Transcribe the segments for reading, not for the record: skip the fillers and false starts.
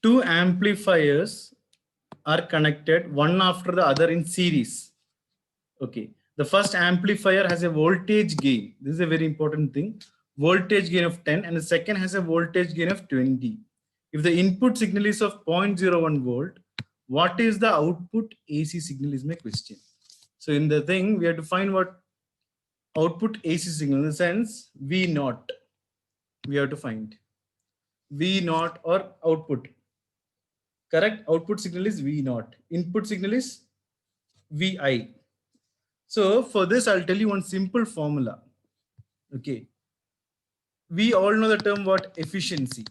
two amplifiers are connected one after the other in series. Okay. The first amplifier has a voltage gain. This is a very important thing. Voltage gain of 10 and the second has a voltage gain of 20. If the input signal is of 0.01 volt, what is the output AC signal is my question. So in the thing, we have to find what output AC signal in the sense V naught. We have to find V naught or output. Correct? Output signal is V naught. Input signal is VI. So for this, I'll tell you one simple formula. Okay. We all know the term what? Efficiency.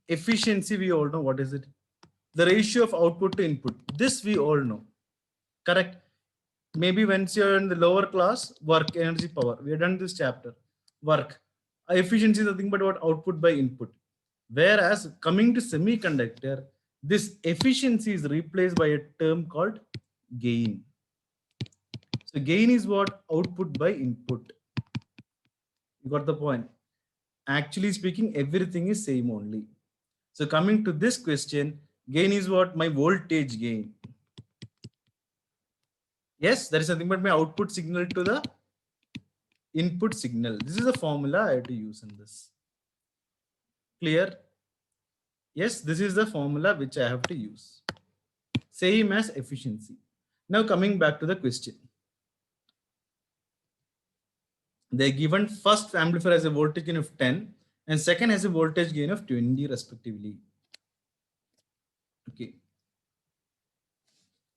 Efficiency, we all know what is it? The ratio of output to input. This we all know. Correct? Maybe once you're in the lower class, work, energy, power. We have done this chapter. Work. Efficiency is nothing but what? Output by input. Whereas coming to semiconductor, this efficiency is replaced by a term called gain. So gain is what? Output by input. You got the point? Actually speaking, everything is same only. So coming to this question, gain is what? My voltage gain. Yes, there is nothing but my output signal to the input signal. This is a formula I have to use in this. Clear? Yes, this is the formula which I have to use. Same as efficiency. Now coming back to the question. They given first amplifier has a voltage gain of 10 and second has a voltage gain of 20 respectively. Okay.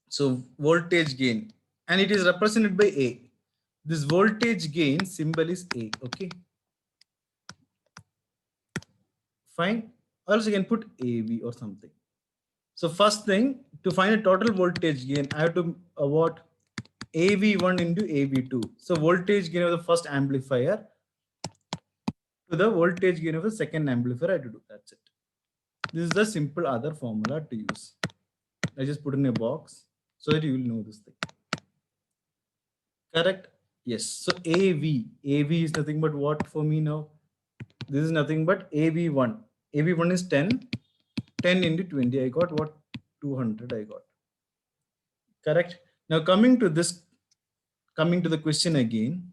So voltage gain, and it is represented by A. This voltage gain symbol is A. Okay. Fine. Also you can put AV or something. So first thing, to find a total voltage gain, I have to what? AV1 into AV2. So voltage gain of the first amplifier to the voltage gain of the second amplifier I have to do. That's it. This is the simple other formula to use. I just put in a box so that you will know this thing. Correct? Yes. So AV is nothing but what for me now? This is nothing but AV1. AV1 is 10. 10 into 20. I got what? 200 I got. Correct? Now coming to the question again.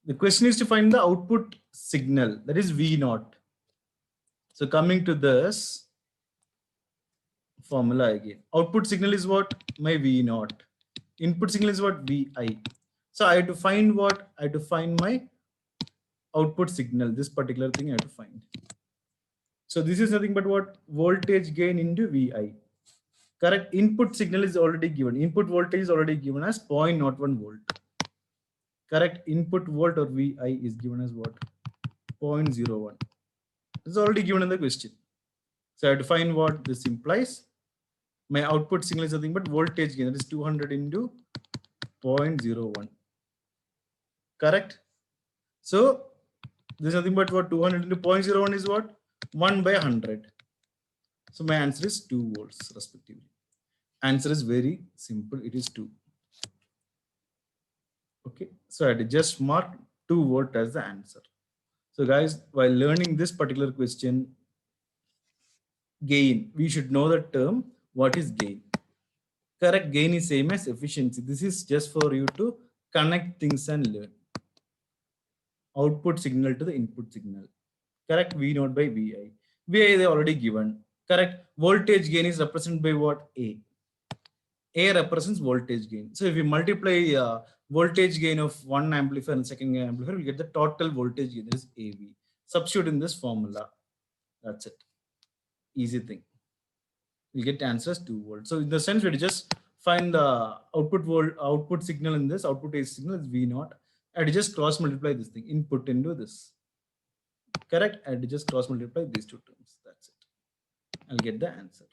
The question is to find the output signal, that is V naught. So coming to this formula again. Output signal is what? My V naught. Input signal is what? VI. So I have to find what? I have to find my output signal. This particular thing I have to find. So this is nothing but what? Voltage gain into VI. Correct? Input signal is already given. Input voltage is already given as 0.01 volt. Correct? Input volt or VI is given as what? 0.01. It's already given in the question. So I have to find what this implies. My output signal is nothing but voltage gain, that is 200 into 0.01. Correct? So this is nothing but what? 200 into 0.01 is what? 1 by 100. So my answer is 2 volts respectively. Answer is very simple. It is 2. Okay. So I had to just mark 2 volt as the answer. So guys, while learning this particular question, gain, we should know the term. What is gain? Correct? Gain is same as efficiency. This is just for you to connect things and learn. Output signal to the input signal. Correct? V naught by VI. VI they already given. Correct? Voltage gain is represented by what? A. A represents voltage gain. So if we multiply voltage gain of one amplifier and second amplifier, we'll get the total voltage gain, that is AV. Substitute in this formula. That's it. Easy thing. We'll get answers 2 volts. So in the sense, we just find the output signal in this, output AC signal is V naught. And just cross multiply this thing, input into this. Correct? And just cross multiply these two terms. That's it. I'll get the answer.